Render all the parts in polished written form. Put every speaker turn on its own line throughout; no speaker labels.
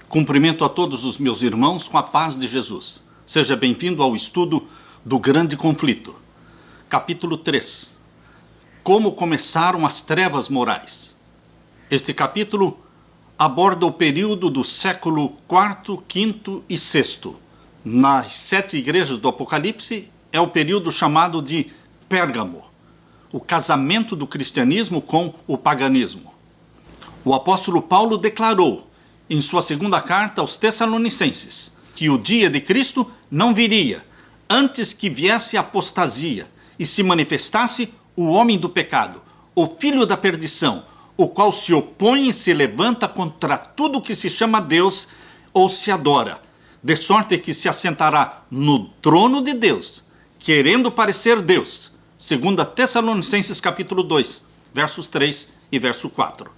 Cumprimento a todos os meus irmãos com a paz de Jesus. Seja bem-vindo ao estudo do Grande Conflito. Capítulo 3. Como começaram as trevas morais. Este capítulo aborda o período do século IV, V e VI. Nas 7 igrejas do Apocalipse é o período chamado de Pérgamo, o casamento do cristianismo com o paganismo. O apóstolo Paulo declarou em sua segunda carta aos Tessalonicenses que o dia de Cristo não viria antes que viesse a apostasia e se manifestasse o homem do pecado, o filho da perdição, o qual se opõe e se levanta contra tudo que se chama Deus ou se adora, de sorte que se assentará no trono de Deus, querendo parecer Deus. 2 Tessalonicenses capítulo 2, versos 3 e verso 4.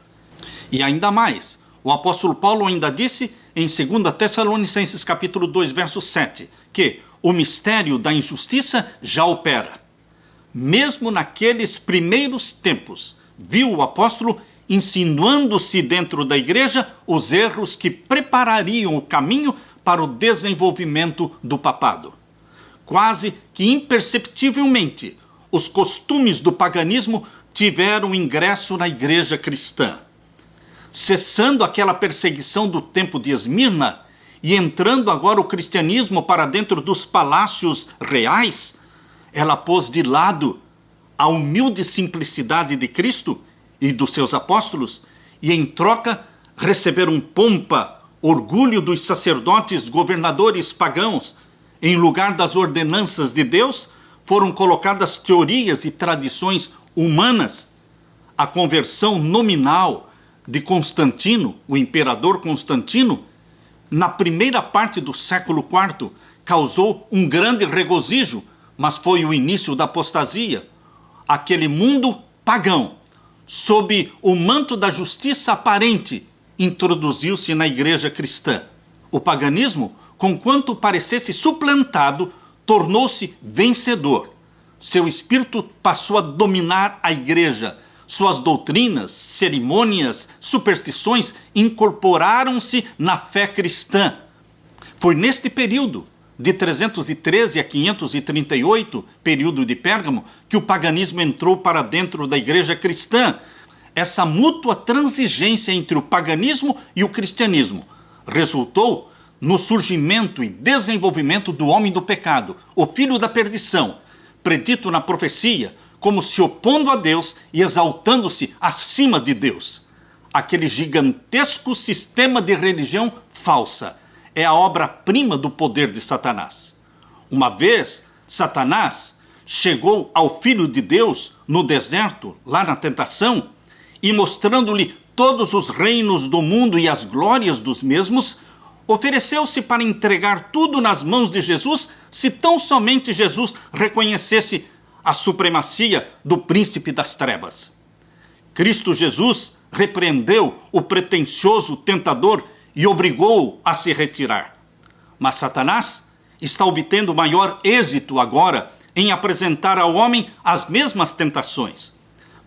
E ainda mais, o apóstolo Paulo ainda disse em 2 Tessalonicenses capítulo 2, verso 7, que o mistério da injustiça já opera. Mesmo naqueles primeiros tempos, viu o apóstolo insinuando-se dentro da igreja os erros que preparariam o caminho para o desenvolvimento do papado. Quase que imperceptivelmente, os costumes do paganismo tiveram ingresso na igreja cristã. Cessando aquela perseguição do tempo de Esmirna e entrando agora o cristianismo para dentro dos palácios reais, ela pôs de lado a humilde simplicidade de Cristo e dos seus apóstolos e, em troca, receberam pompa, orgulho dos sacerdotes, governadores pagãos. Em lugar das ordenanças de Deus, foram colocadas teorias e tradições humanas. A conversão nominal de Constantino, o imperador Constantino, na primeira parte do século IV, causou um grande regozijo, mas foi o início da apostasia. Aquele mundo pagão, sob o manto da justiça aparente, introduziu-se na igreja cristã. O paganismo, conquanto parecesse suplantado, tornou-se vencedor. Seu espírito passou a dominar a igreja. Suas doutrinas, cerimônias, superstições incorporaram-se na fé cristã. Foi neste período, de 313 a 538, período de Pérgamo, que o paganismo entrou para dentro da igreja cristã. Essa mútua transigência entre o paganismo e o cristianismo resultou no surgimento e desenvolvimento do homem do pecado, o filho da perdição, predito na profecia, como se opondo a Deus e exaltando-se acima de Deus. Aquele gigantesco sistema de religião falsa é a obra-prima do poder de Satanás. Uma vez, Satanás chegou ao Filho de Deus no deserto, lá na tentação, e mostrando-lhe todos os reinos do mundo e as glórias dos mesmos, ofereceu-se para entregar tudo nas mãos de Jesus, se tão somente Jesus reconhecesse a supremacia do príncipe das trevas. Cristo Jesus repreendeu o pretensioso tentador e obrigou-o a se retirar. Mas Satanás está obtendo maior êxito agora em apresentar ao homem as mesmas tentações.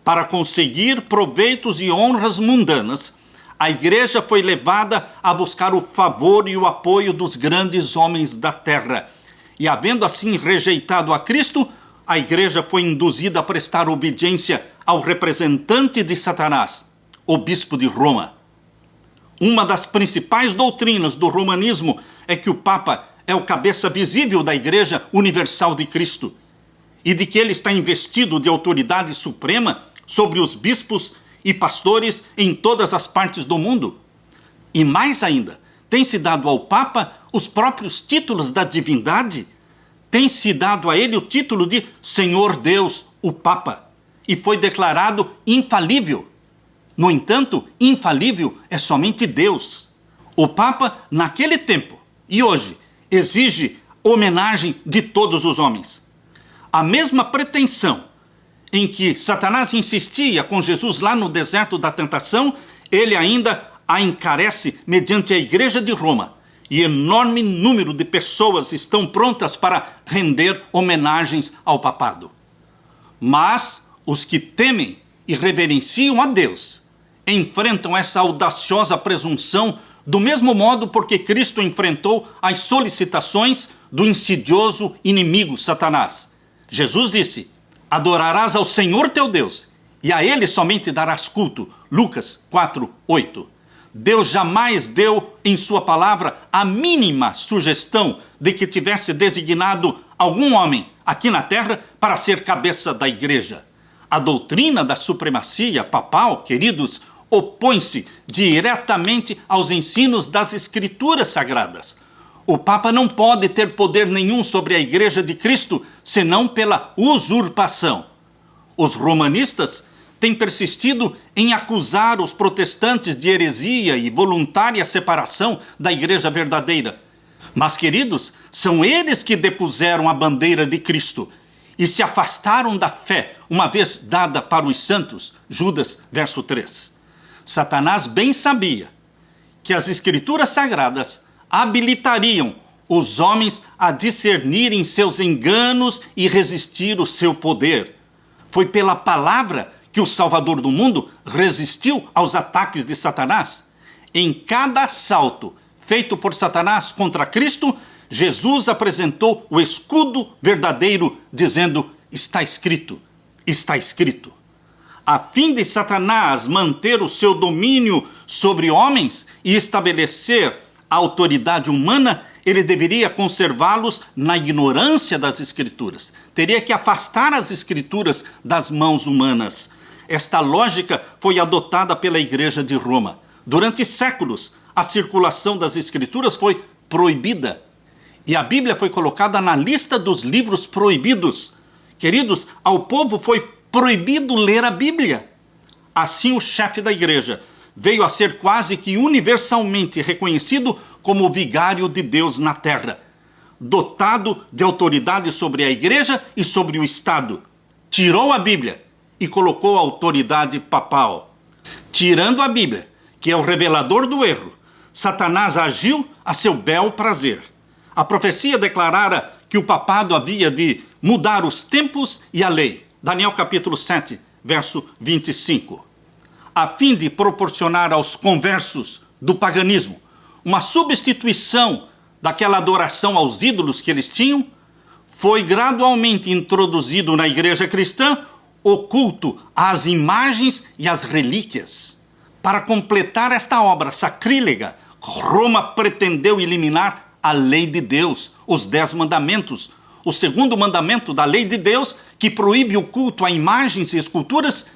Para conseguir proveitos e honras mundanas, a igreja foi levada a buscar o favor e o apoio dos grandes homens da terra. E havendo assim rejeitado a Cristo, a igreja foi induzida a prestar obediência ao representante de Satanás, o bispo de Roma. Uma das principais doutrinas do romanismo é que o Papa é o cabeça visível da Igreja Universal de Cristo e de que ele está investido de autoridade suprema sobre os bispos e pastores em todas as partes do mundo. E mais ainda, tem-se dado ao Papa os próprios títulos da divindade. Tem-se dado a ele o título de Senhor Deus, o Papa, e foi declarado infalível. No entanto, infalível é somente Deus. O Papa, naquele tempo e hoje, exige homenagem de todos os homens. A mesma pretensão em que Satanás insistia com Jesus lá no deserto da tentação, ele ainda a encarece mediante a Igreja de Roma. E enorme número de pessoas estão prontas para render homenagens ao papado. Mas os que temem e reverenciam a Deus enfrentam essa audaciosa presunção Do mesmo modo, porque Cristo enfrentou as solicitações do insidioso inimigo Satanás. Jesus disse: adorarás ao Senhor teu Deus, e a ele somente darás culto. Lucas 4:8. Deus jamais deu em sua palavra a mínima sugestão de que tivesse designado algum homem aqui na terra para ser cabeça da igreja. A doutrina da supremacia papal, queridos, opõe-se diretamente aos ensinos das Escrituras Sagradas. O Papa não pode ter poder nenhum sobre a Igreja de Cristo, senão pela usurpação. Os romanistas têm persistido em acusar os protestantes de heresia e voluntária separação da Igreja verdadeira. Mas, queridos, são eles que depuseram a bandeira de Cristo e se afastaram da fé, uma vez dada para os santos. Judas, verso 3. Satanás bem sabia que as Escrituras Sagradas habilitariam os homens a discernirem seus enganos e resistir o seu poder. Foi pela palavra que o Salvador do mundo resistiu aos ataques de Satanás. Em cada assalto feito por Satanás contra Cristo, Jesus apresentou o escudo verdadeiro, dizendo: está escrito, está escrito. A fim de Satanás manter o seu domínio sobre homens e estabelecer a autoridade humana, ele deveria conservá-los na ignorância das Escrituras. Teria que afastar as Escrituras das mãos humanas. Esta lógica foi adotada pela Igreja de Roma. Durante séculos, a circulação das Escrituras foi proibida. E a Bíblia foi colocada na lista dos livros proibidos. Queridos, ao povo foi proibido ler a Bíblia. Assim, o chefe da igreja veio a ser quase que universalmente reconhecido como o vigário de Deus na terra, dotado de autoridade sobre a igreja e sobre o Estado. Tirou a Bíblia e colocou a autoridade papal. Tirando a Bíblia, que é o revelador do erro, Satanás agiu a seu bel prazer. A profecia declarara que o papado havia de mudar os tempos e a lei. Daniel capítulo 7, verso 25. A fim de proporcionar aos conversos do paganismo uma substituição daquela adoração aos ídolos que eles tinham, foi gradualmente introduzido na igreja cristã o culto às imagens e às relíquias. Para completar esta obra sacrílega, Roma pretendeu eliminar a lei de Deus, os 10 mandamentos. O segundo mandamento da lei de Deus, que proíbe o culto a imagens e esculturas,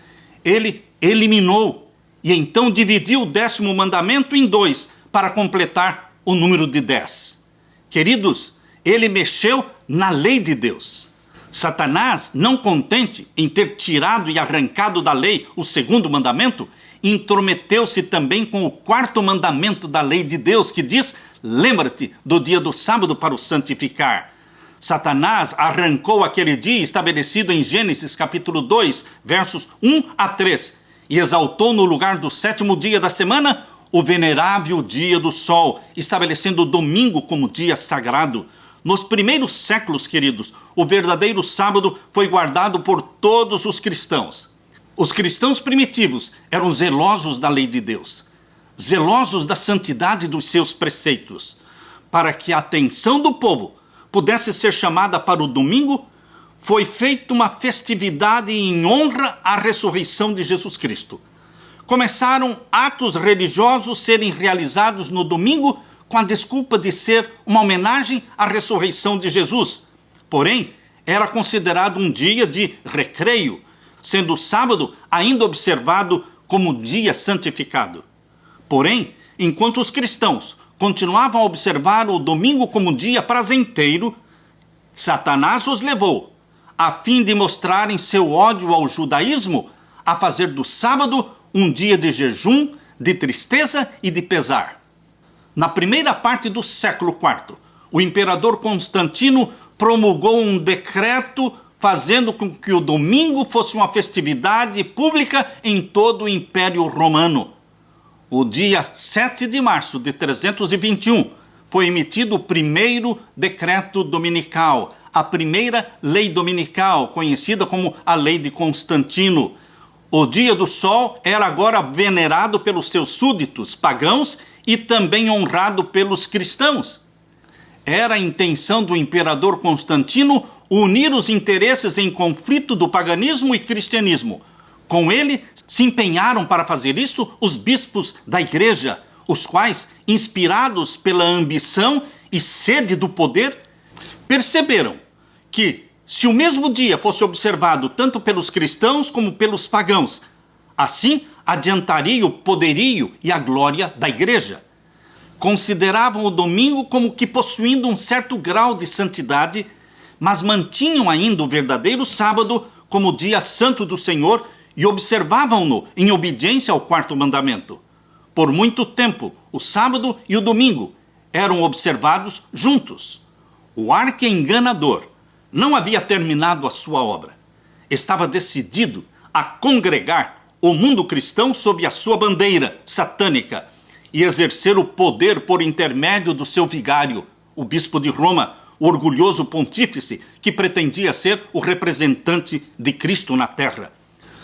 ele eliminou. E então dividiu o 10º mandamento em 2, para completar o número de 10. Queridos, ele mexeu na lei de Deus. Satanás, não contente em ter tirado e arrancado da lei o 2º mandamento, intrometeu-se também com o 4º mandamento da lei de Deus, que diz: lembra-te do dia do sábado para o santificar. Satanás arrancou aquele dia estabelecido em Gênesis capítulo 2, versos 1 a 3, e exaltou no lugar do 7º dia da semana o venerável dia do sol, estabelecendo o domingo como dia sagrado. Nos primeiros séculos, queridos, o verdadeiro sábado foi guardado por todos os cristãos. Os cristãos primitivos eram zelosos da lei de Deus, zelosos da santidade dos seus preceitos. Para que a atenção do povo pudesse ser chamada para o domingo, foi feita uma festividade em honra à ressurreição de Jesus Cristo. Começaram atos religiosos serem realizados no domingo com a desculpa de ser uma homenagem à ressurreição de Jesus. Porém, era considerado um dia de recreio, sendo o sábado ainda observado como dia santificado. Porém, enquanto os cristãos continuavam a observar o domingo como dia prazenteiro, Satanás os levou, a fim de mostrarem seu ódio ao judaísmo, a fazer do sábado um dia de jejum, de tristeza e de pesar. Na primeira parte do século IV, o imperador Constantino promulgou um decreto fazendo com que o domingo fosse uma festividade pública em todo o Império Romano. O dia 7 de março de 321 foi emitido o primeiro decreto dominical, a primeira lei dominical, conhecida como a Lei de Constantino. O dia do sol era agora venerado pelos seus súditos pagãos e também honrado pelos cristãos. Era a intenção do imperador Constantino unir os interesses em conflito do paganismo e cristianismo. Com ele, se empenharam para fazer isto os bispos da igreja, os quais, inspirados pela ambição e sede do poder, perceberam que, se o mesmo dia fosse observado tanto pelos cristãos como pelos pagãos, assim adiantaria o poderio e a glória da igreja. Consideravam o domingo como que possuindo um certo grau de santidade, mas mantinham ainda o verdadeiro sábado como dia santo do Senhor e observavam-no em obediência ao quarto mandamento. Por muito tempo, o sábado e o domingo eram observados juntos. O arqui-enganador não havia terminado a sua obra. Estava decidido a congregar o mundo cristão sob a sua bandeira satânica e exercer o poder por intermédio do seu vigário, o bispo de Roma, o orgulhoso pontífice que pretendia ser o representante de Cristo na terra.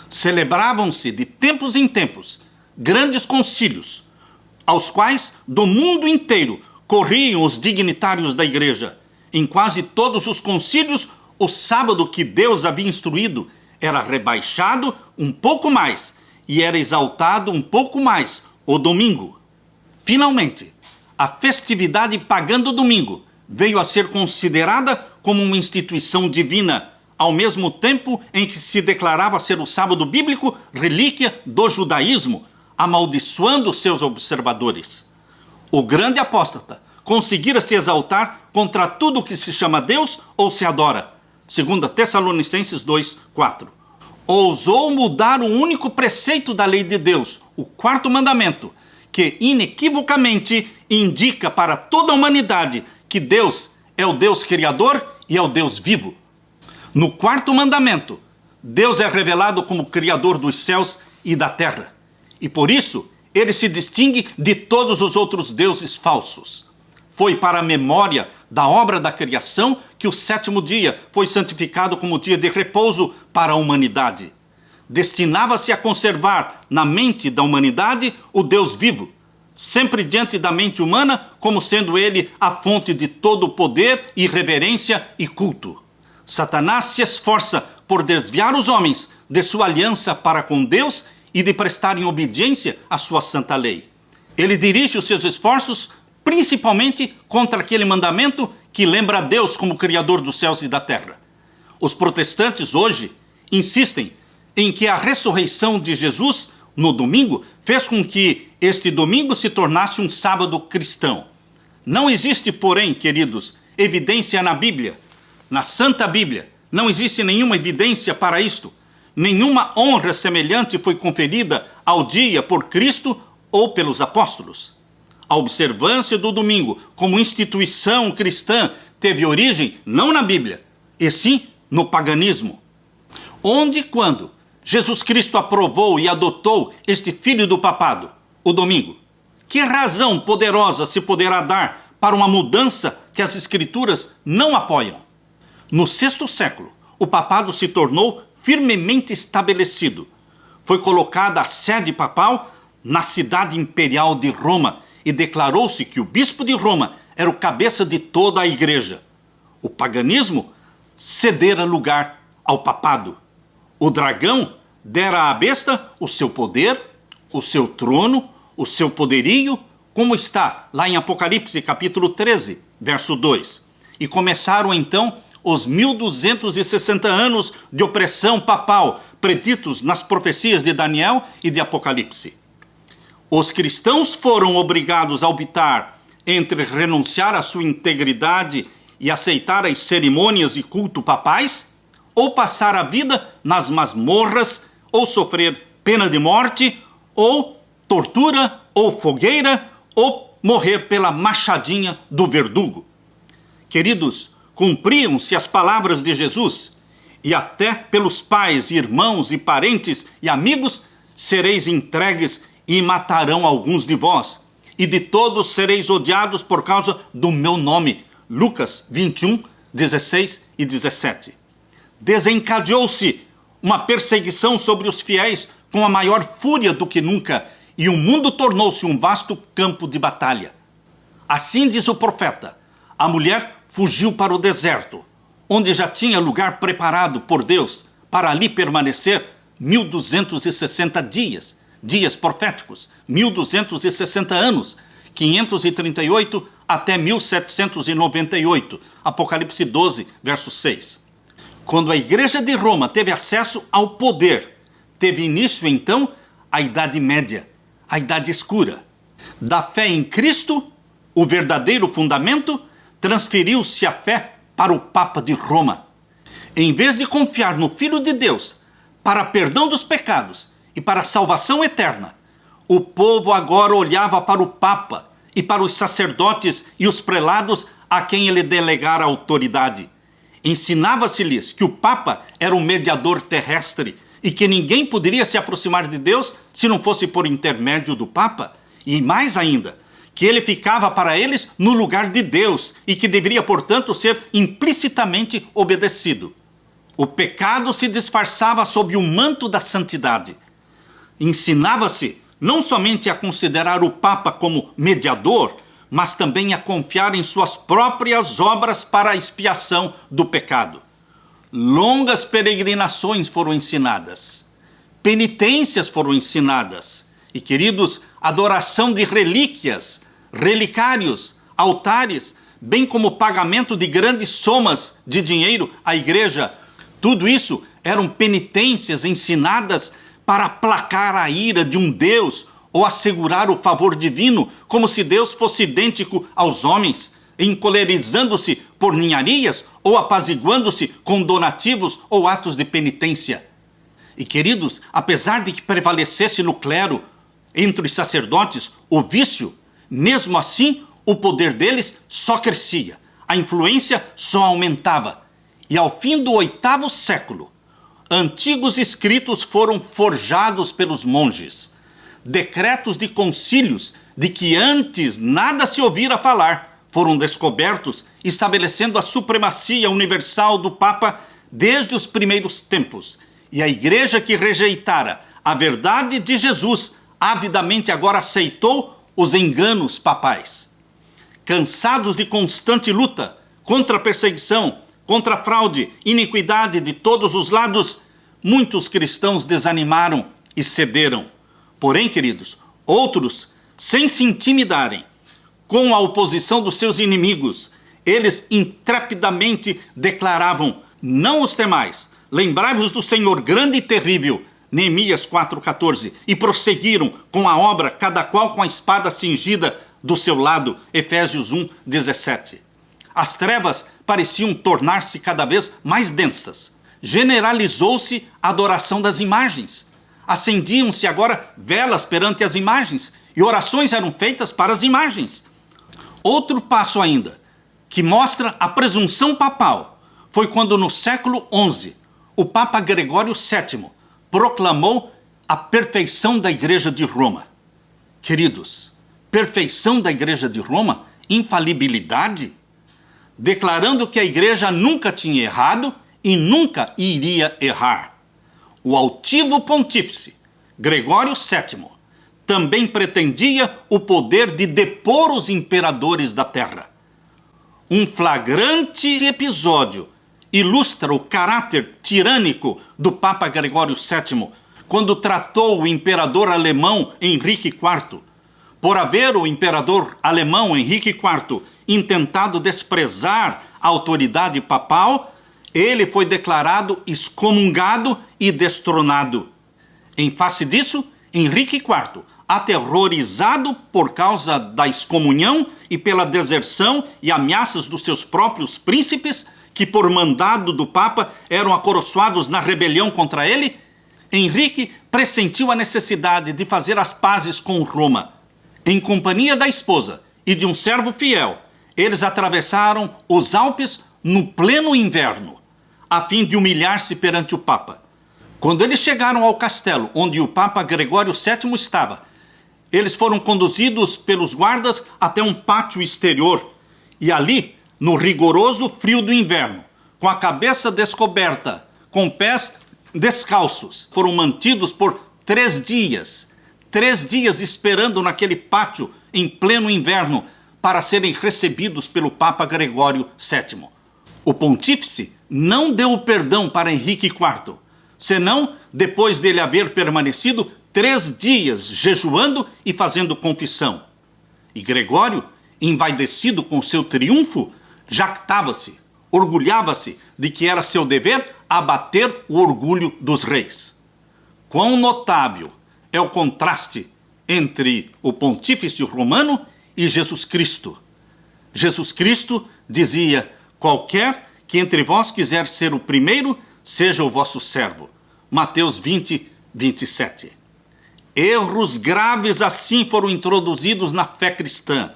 Celebravam-se de tempos em tempos grandes concílios, aos quais do mundo inteiro corriam os dignitários da igreja. Em quase todos os concílios, o sábado que Deus havia instruído era rebaixado um pouco mais e era exaltado um pouco mais o domingo. Finalmente, a festividade pagã do domingo veio a ser considerada como uma instituição divina, ao mesmo tempo em que se declarava ser o sábado bíblico relíquia do judaísmo, amaldiçoando seus observadores. O grande apóstata conseguira se exaltar contra tudo o que se chama Deus ou se adora. 2 Tessalonicenses 2:4. Ousou mudar o único preceito da lei de Deus, o quarto mandamento, que inequivocamente indica para toda a humanidade que Deus é o Deus criador e é o Deus vivo. No quarto mandamento, Deus é revelado como criador dos céus e da terra. E por isso, ele se distingue de todos os outros deuses falsos. Foi para a memória da obra da criação que o sétimo dia foi santificado como dia de repouso para a humanidade. Destinava-se a conservar na mente da humanidade o Deus vivo, sempre diante da mente humana, como sendo ele a fonte de todo o poder e reverência e culto. Satanás se esforça por desviar os homens de sua aliança para com Deus e de prestarem obediência à sua santa lei. Ele dirige os seus esforços principalmente contra aquele mandamento que lembra a Deus como Criador dos céus e da terra. Os protestantes hoje insistem em que a ressurreição de Jesus no domingo fez com que este domingo se tornasse um sábado cristão. Não existe, porém, queridos, evidência na Bíblia, na Santa Bíblia, não existe nenhuma evidência para isto. Nenhuma honra semelhante foi conferida ao dia por Cristo ou pelos apóstolos. A observância do domingo como instituição cristã teve origem não na Bíblia, e sim no paganismo. Onde e quando Jesus Cristo aprovou e adotou este filho do papado, o domingo? Que razão poderosa se poderá dar para uma mudança que as Escrituras não apoiam? No sexto século, o papado se tornou firmemente estabelecido. Foi colocada a sede papal na cidade imperial de Roma e declarou-se que o bispo de Roma era o cabeça de toda a igreja. O paganismo cedera lugar ao papado. O dragão dera à besta o seu poder, o seu trono, o seu poderio, como está lá em Apocalipse capítulo 13, verso 2. E começaram então os 1260 anos de opressão papal, preditos nas profecias de Daniel e de Apocalipse. Os cristãos foram obrigados a optar entre renunciar à sua integridade e aceitar as cerimônias e culto papais, ou passar a vida nas masmorras, ou sofrer pena de morte, ou tortura, ou fogueira, ou morrer pela machadinha do verdugo. Queridos, cumpriam-se as palavras de Jesus, e até pelos pais, irmãos e parentes e amigos sereis entregues e matarão alguns de vós, e de todos sereis odiados por causa do meu nome. Lucas 21, 16 e 17. Desencadeou-se uma perseguição sobre os fiéis com a maior fúria do que nunca, e o mundo tornou-se um vasto campo de batalha. Assim diz o profeta: a mulher fugiu para o deserto, onde já tinha lugar preparado por Deus para ali permanecer 1260 dias, dias proféticos, 1260 anos, 538 até 1798, Apocalipse 12, verso 6. Quando a Igreja de Roma teve acesso ao poder, teve início então a Idade Média, a Idade Escura. Da fé em Cristo, o verdadeiro fundamento, transferiu-se a fé para o Papa de Roma. Em vez de confiar no Filho de Deus para perdão dos pecados e para a salvação eterna, o povo agora olhava para o Papa e para os sacerdotes e os prelados a quem ele delegara autoridade. Ensinava-se-lhes que o Papa era um mediador terrestre e que ninguém poderia se aproximar de Deus se não fosse por intermédio do Papa. E mais ainda, que ele ficava para eles no lugar de Deus e que deveria, portanto, ser implicitamente obedecido. O pecado se disfarçava sob o manto da santidade. Ensinava-se não somente a considerar o Papa como mediador, mas também a confiar em suas próprias obras para a expiação do pecado. Longas peregrinações foram ensinadas, penitências foram ensinadas, e, queridos, adoração de relíquias, relicários, altares, bem como pagamento de grandes somas de dinheiro à igreja. Tudo isso eram penitências ensinadas para aplacar a ira de um Deus ou assegurar o favor divino, como se Deus fosse idêntico aos homens, encolerizando-se por ninharias ou apaziguando-se com donativos ou atos de penitência. E, queridos, apesar de que prevalecesse no clero, entre os sacerdotes, o vício, mesmo assim, o poder deles só crescia, a influência só aumentava. E ao fim do 8º século, antigos escritos foram forjados pelos monges, decretos de concílios de que antes nada se ouvira falar foram descobertos, estabelecendo a supremacia universal do Papa desde os primeiros tempos. E a igreja que rejeitara a verdade de Jesus avidamente agora aceitou os enganos papais. Cansados de constante luta contra a perseguição, contra a fraude, iniquidade de todos os lados, muitos cristãos desanimaram e cederam. Porém, queridos, outros, sem se intimidarem com a oposição dos seus inimigos, eles intrepidamente declaravam: não os temais, lembrai-vos do Senhor grande e terrível, Neemias 4,14, e prosseguiram com a obra, cada qual com a espada cingida do seu lado, Efésios 1,17. As trevas pareciam tornar-se cada vez mais densas. Generalizou-se a adoração das imagens. Acendiam-se agora velas perante as imagens e orações eram feitas para as imagens. Outro passo ainda, que mostra a presunção papal, foi quando no século XI, o Papa Gregório VII proclamou a perfeição da Igreja de Roma. Queridos, perfeição da Igreja de Roma, infalibilidade, declarando que a Igreja nunca tinha errado e nunca iria errar. O altivo pontífice, Gregório VII, também pretendia o poder de depor os imperadores da terra. Um flagrante episódio ilustra o caráter tirânico do Papa Gregório VII, quando tratou o imperador alemão Henrique IV. Por haver o imperador alemão Henrique IV intentado desprezar a autoridade papal, ele foi declarado excomungado e destronado. Em face disso, Henrique IV, aterrorizado por causa da excomunhão e pela deserção e ameaças dos seus próprios príncipes, que por mandado do Papa eram acoroçoados na rebelião contra ele, Henrique pressentiu a necessidade de fazer as pazes com Roma. Em companhia da esposa e de um servo fiel, eles atravessaram os Alpes no pleno inverno, a fim de humilhar-se perante o Papa. Quando eles chegaram ao castelo onde o Papa Gregório VII estava, eles foram conduzidos pelos guardas até um pátio exterior e ali, no rigoroso frio do inverno, com a cabeça descoberta, com pés descalços. Foram mantidos por 3 dias. 3 dias esperando naquele pátio em pleno inverno para serem recebidos pelo Papa Gregório VII. O pontífice não deu o perdão para Henrique IV, senão depois dele haver permanecido 3 dias jejuando e fazendo confissão. E Gregório, envaidecido com seu triunfo, jactava-se, orgulhava-se de que era seu dever abater o orgulho dos reis. Quão notável é o contraste entre o pontífice romano e Jesus Cristo. Jesus Cristo dizia: qualquer que entre vós quiser ser o primeiro, seja o vosso servo. Mateus 20, 27. Erros graves assim foram introduzidos na fé cristã.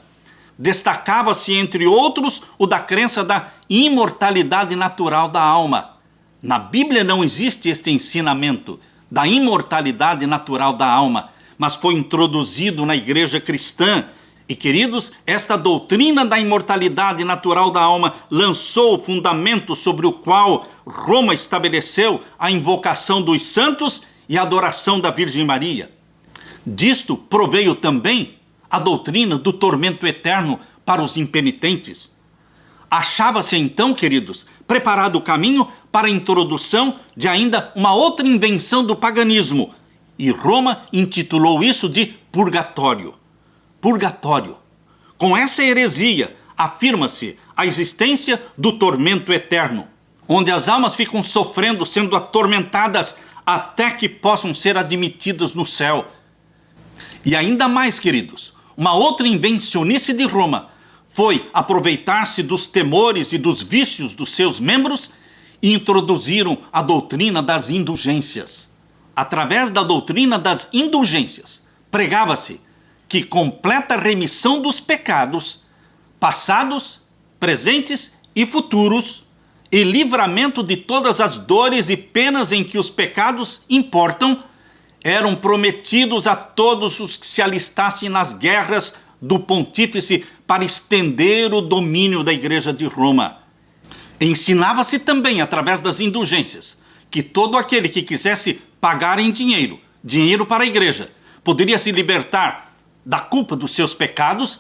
Destacava-se, entre outros, o da crença da imortalidade natural da alma. Na Bíblia não existe este ensinamento da imortalidade natural da alma, mas foi introduzido na igreja cristã. E, queridos, esta doutrina da imortalidade natural da alma lançou o fundamento sobre o qual Roma estabeleceu a invocação dos santos e a adoração da Virgem Maria. Disto proveio também a doutrina do tormento eterno para os impenitentes. Achava-se então, queridos, preparado o caminho para a introdução de ainda uma outra invenção do paganismo, e Roma intitulou isso de purgatório. Purgatório. Com essa heresia, afirma-se a existência do tormento eterno, onde as almas ficam sofrendo, sendo atormentadas até que possam ser admitidas no céu. E ainda mais, queridos, uma outra invencionice de Roma foi aproveitar-se dos temores e dos vícios dos seus membros e introduziram a doutrina das indulgências. Através da doutrina das indulgências, pregava-se que completa remissão dos pecados, passados, presentes e futuros, e livramento de todas as dores e penas em que os pecados importam, eram prometidos a todos os que se alistassem nas guerras do pontífice para estender o domínio da Igreja de Roma. Ensinava-se também, através das indulgências, que todo aquele que quisesse pagar em dinheiro para a Igreja, poderia se libertar da culpa dos seus pecados,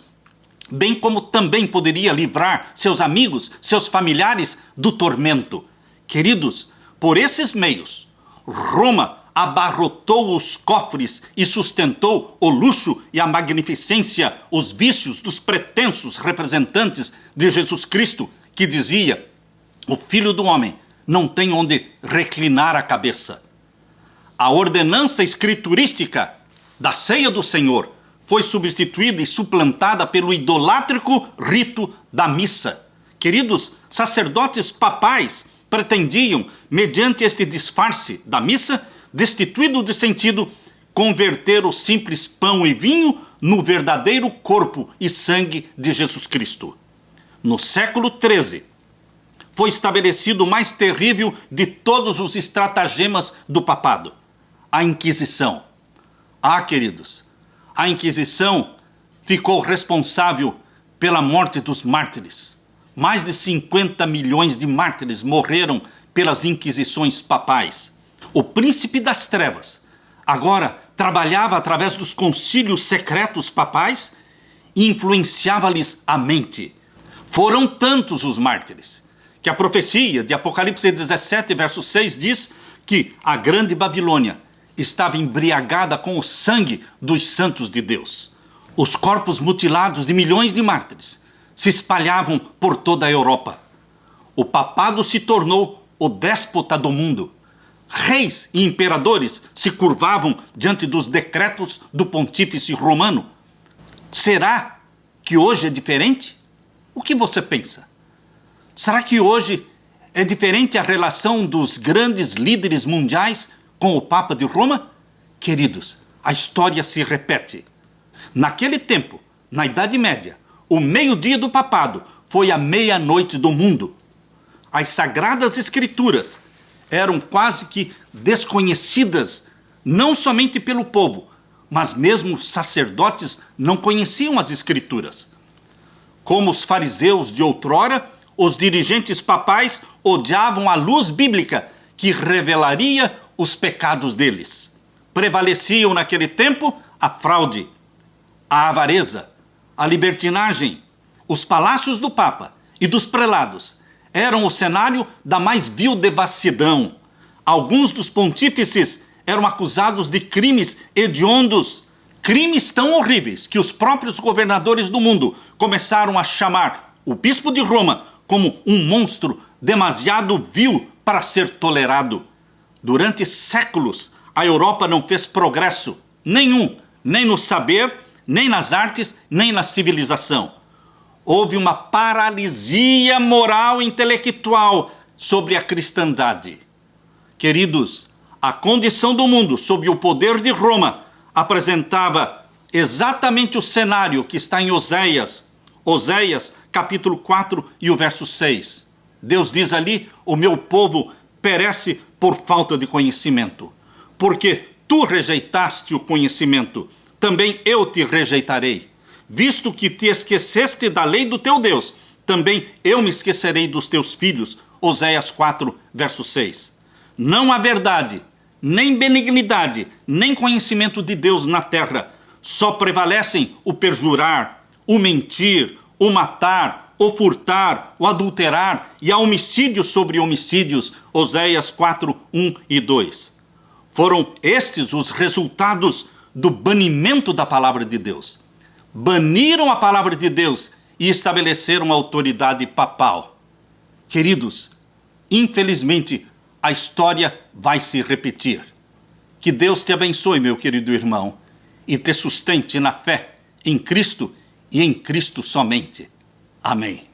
bem como também poderia livrar seus amigos, seus familiares do tormento. Queridos, por esses meios, Roma abarrotou os cofres e sustentou o luxo e a magnificência, os vícios dos pretensos representantes de Jesus Cristo, que dizia: o Filho do Homem não tem onde reclinar a cabeça. A ordenança escriturística da ceia do Senhor foi substituída e suplantada pelo idolátrico rito da missa. Queridos, sacerdotes papais pretendiam, mediante este disfarce da missa, destituído de sentido, converter o simples pão e vinho no verdadeiro corpo e sangue de Jesus Cristo. No século XIII, foi estabelecido o mais terrível de todos os estratagemas do papado: a Inquisição. Ah, queridos, a Inquisição ficou responsável pela morte dos mártires. Mais de 50 milhões de mártires morreram pelas inquisições papais. O príncipe das trevas agora trabalhava através dos concílios secretos papais e influenciava-lhes a mente. Foram tantos os mártires que a profecia de Apocalipse 17, verso 6 diz que a grande Babilônia estava embriagada com o sangue dos santos de Deus. Os corpos mutilados de milhões de mártires se espalhavam por toda a Europa. O papado se tornou o déspota do mundo. Reis e imperadores se curvavam diante dos decretos do pontífice romano. Será que hoje é diferente? O que você pensa? Será que hoje é diferente a relação dos grandes líderes mundiais com o Papa de Roma? Queridos, a história se repete. Naquele tempo, na Idade Média, o meio-dia do papado foi a meia-noite do mundo. As Sagradas Escrituras eram quase que desconhecidas, não somente pelo povo, mas mesmo os sacerdotes não conheciam as Escrituras. Como os fariseus de outrora, os dirigentes papais odiavam a luz bíblica que revelaria os pecados deles. Prevaleciam naquele tempo a fraude, a avareza, a libertinagem. Os palácios do Papa e dos prelados eram o cenário da mais vil devassidão. Alguns dos pontífices eram acusados de crimes hediondos, crimes tão horríveis que os próprios governadores do mundo começaram a chamar o bispo de Roma como um monstro demasiado vil para ser tolerado. Durante séculos, a Europa não fez progresso nenhum, nem no saber, nem nas artes, nem na civilização. Houve uma paralisia moral e intelectual sobre a cristandade. Queridos, a condição do mundo sob o poder de Roma apresentava exatamente o cenário que está em Oséias, capítulo 4 e o verso 6. Deus diz ali: o meu povo perece por falta de conhecimento. Porque tu rejeitaste o conhecimento, também eu te rejeitarei. Visto que te esqueceste da lei do teu Deus, também eu me esquecerei dos teus filhos. Oséias 4, verso 6. Não há verdade, nem benignidade, nem conhecimento de Deus na terra. Só prevalecem o perjurar, o mentir, o matar, o furtar, o adulterar, e há homicídios sobre homicídios. Oséias 4, 1 e 2. Foram estes os resultados do banimento da palavra de Deus. Baniram a palavra de Deus e estabeleceram a autoridade papal. Queridos, infelizmente, a história vai se repetir. Que Deus te abençoe, meu querido irmão, e te sustente na fé em Cristo e em Cristo somente. Amém.